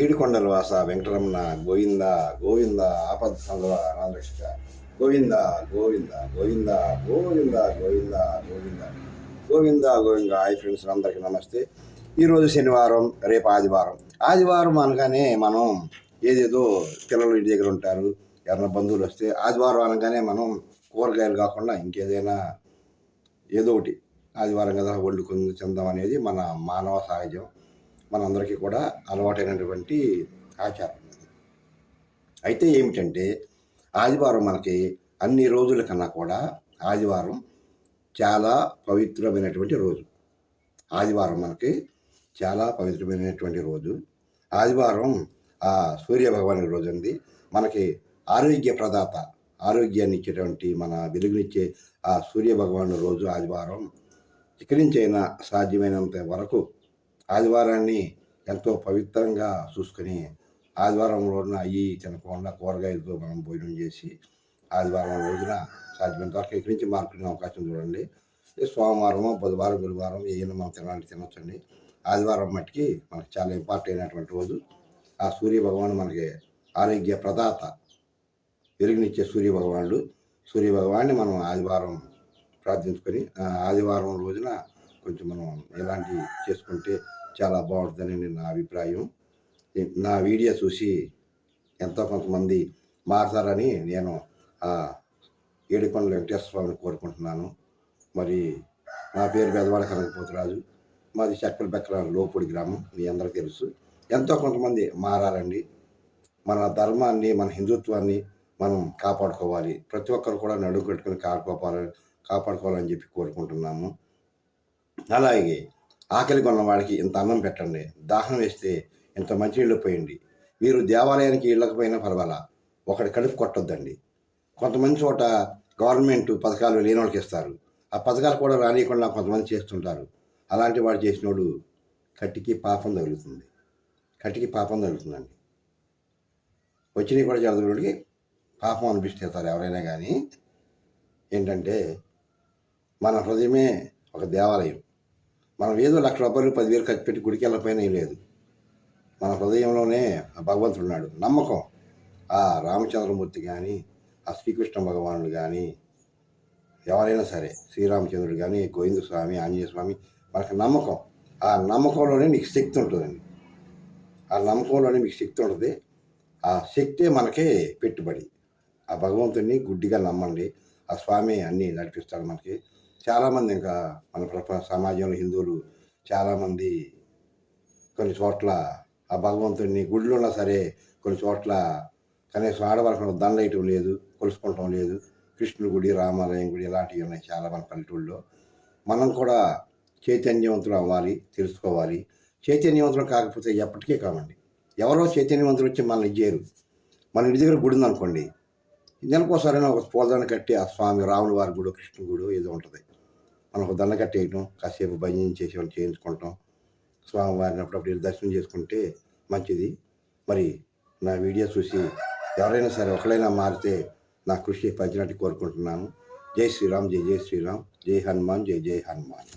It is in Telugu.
ఏడుకొండల వాస వెంకటరమణ గోవింద గోవింద ఆపద సంగవ అనాథరక్షక గోవింద గోవింద గోవింద గోవింద గోవింద గోవింద గోవింద గోవింద. హాయ్ ఫ్రెండ్స్, అందరికీ నమస్తే. ఈరోజు శనివారం, రేపు ఆదివారం. ఆదివారం అనగానే మనం ఏదేదో పిల్లలు ఇంటి దగ్గర ఉంటారు, ఎవరైనా బంధువులు వస్తే ఆదివారం అనగానే మనం కూరగాయలు కాకుండా ఇంకేదైనా ఏదో ఒకటి ఆదివారం కదా వండుకొని తిందాం అనేది మన మానవ సహజం, మనందరికీ కూడా అలవాటైనటువంటి ఆచారం. అయితే ఏమిటంటే ఆదివారం మనకి అన్ని రోజుల కన్నా కూడా ఆదివారం చాలా పవిత్రమైనటువంటి రోజు. ఆదివారం మనకి చాలా పవిత్రమైనటువంటి రోజు. ఆదివారం ఆ సూర్య భగవానుడి రోజు అండి. మనకి ఆరోగ్య ప్రదాత, ఆరోగ్యాన్ని ఇచ్చేటువంటి, మన వెలుగునిచ్చే ఆ సూర్య భగవానుడి రోజు ఆదివారం. ఇక్కడి నుంచైనా సాధ్యమైనంత వరకు ఆదివారాన్ని ఎంతో పవిత్రంగా చూసుకొని ఆదివారం రోజున అయ్యి తినకుండా కూరగాయలతో మనం భోజనం చేసి ఆదివారం రోజున సాధ్యమైనంత వరకు ఇక్కడి నుంచి మార్పుకునే అవకాశం చూడండి. సోమవారం, బుధవారం, గురువారం ఏమైనా మనం తినొచ్చండి. ఆదివారం మట్టికి మనకి చాలా ఇంపార్టెంట్ అయినటువంటి రోజు. ఆ సూర్య భగవానుడు మనకి ఆరోగ్య ప్రదాత, వెలుగునిచ్చే సూర్య భగవాన్ని మనం ఆదివారం ప్రార్థించుకొని ఆదివారం రోజున కొంచెం మనం ఇలాంటివి చేసుకుంటే చాలా బాగుంటుందని నా అభిప్రాయం. నా వీడియో చూసి ఎంతో కొంతమంది మారతారని నేను ఏడుకొండల వెంకటేశ్వర స్వామిని కోరుకుంటున్నాను. మరి నా పేరు పెదవాడ కనకపోతురాజు, మాది చక్కల బెక్కల లోపొడి గ్రామం, మీ అందరికీ తెలుసు. ఎంతో కొంతమంది మారాలండి. మన ధర్మాన్ని, మన హిందుత్వాన్ని మనం కాపాడుకోవాలి. ప్రతి ఒక్కరు కూడా నడుము కట్టుకొని కాపాడుకోవాలని చెప్పి కోరుకుంటున్నాము. అలాగే ఆకలి కొన్నవాడికి ఇంత అన్నం పెట్టండి, దాహం వేస్తే ఇంత మంచినీళ్ళు పోయండి. మీరు దేవాలయానికి ఇళ్ళకపోయినా పర్వాలా, ఒకటి కడుపు కొట్టొద్దండి. కొంతమంది చోట గవర్నమెంట్ పథకాలు లేని వాళ్ళకి ఇస్తారు, ఆ పథకాలు కూడా రానియకుండా కొంతమంది చేస్తుంటారు. అలాంటి వాడు చేసినోడు కట్టికి పాపం తగులుతుందండి. వచ్చినవి కూడా చదువుడికి పాపం అనిపిస్తారు ఎవరైనా కానీ. ఏంటంటే మన హృదయమే ఒక దేవాలయం. మనం ఏదో ₹1,00,000 10,000 ఖర్చు పెట్టి గుడికి వెళ్ళకపోయినా ఏం లేదు. మన హృదయంలోనే భగవంతుడు ఉన్నాడు. నమ్మకం ఆ రామచంద్రమూర్తి కానీ, ఆ శ్రీకృష్ణ భగవానుడు కానీ, ఎవరైనా సరే, శ్రీరామచంద్రుడు కానీ, గోవింద స్వామి, ఆంజనేయ స్వామి, మనకు నమ్మకం. ఆ నమ్మకంలోనే నీకు శక్తి ఉంటుందండి. ఆ శక్తే మనకే పెట్టుబడి. ఆ భగవంతుడిని గుడ్డిగా నమ్మండి, ఆ స్వామి అన్నీ నడిపిస్తాడు మనకి. చాలామంది ఇంకా మన సమాజంలో హిందువులు చాలామంది కొన్ని చోట్ల ఆ భగవంతుడిని గుడిలో ఉన్నా సరే కొన్ని చోట్ల కనీసం ఆడవాళ్ళకు దండ వేయటం లేదు, కొలుసుకుంటాం లేదు. కృష్ణుడి గుడి, రామాలయం గుడి ఇలాంటివి ఉన్నాయి చాలా మన పల్లెటూళ్ళలో. మనం కూడా చైతన్యవంతులు అవ్వాలి, తెలుసుకోవాలి. చైతన్యవంతులు కాకపోతే ఎప్పటికీ కావండి. ఎవరో చైతన్యవంతులు వచ్చి మనల్ని ఇచ్చేయరు. మన ఇంటి దగ్గర గుడి ఉందనుకోండి, నెలకోసారైనా ఒక పూలదండ కట్టి ఆ స్వామి రాముల వారి గుడి, కృష్ణుడి గుడి ఏదో ఉంటుంది, మనం ఒక దండ కట్టేయటం, కాసేపు భజన చేయించుకుంటాం. స్వామివారిని అప్పుడప్పుడు దర్శనం చేసుకుంటే మంచిది. మరి నా వీడియో చూసి ఎవరైనా సరే ఒకరైనా మారితే నా కృషి పంచినట్టు కోరుకుంటున్నాను. జై శ్రీరామ్, జై జై శ్రీరామ్, జై హనుమాన్, జై జై హనుమాన్.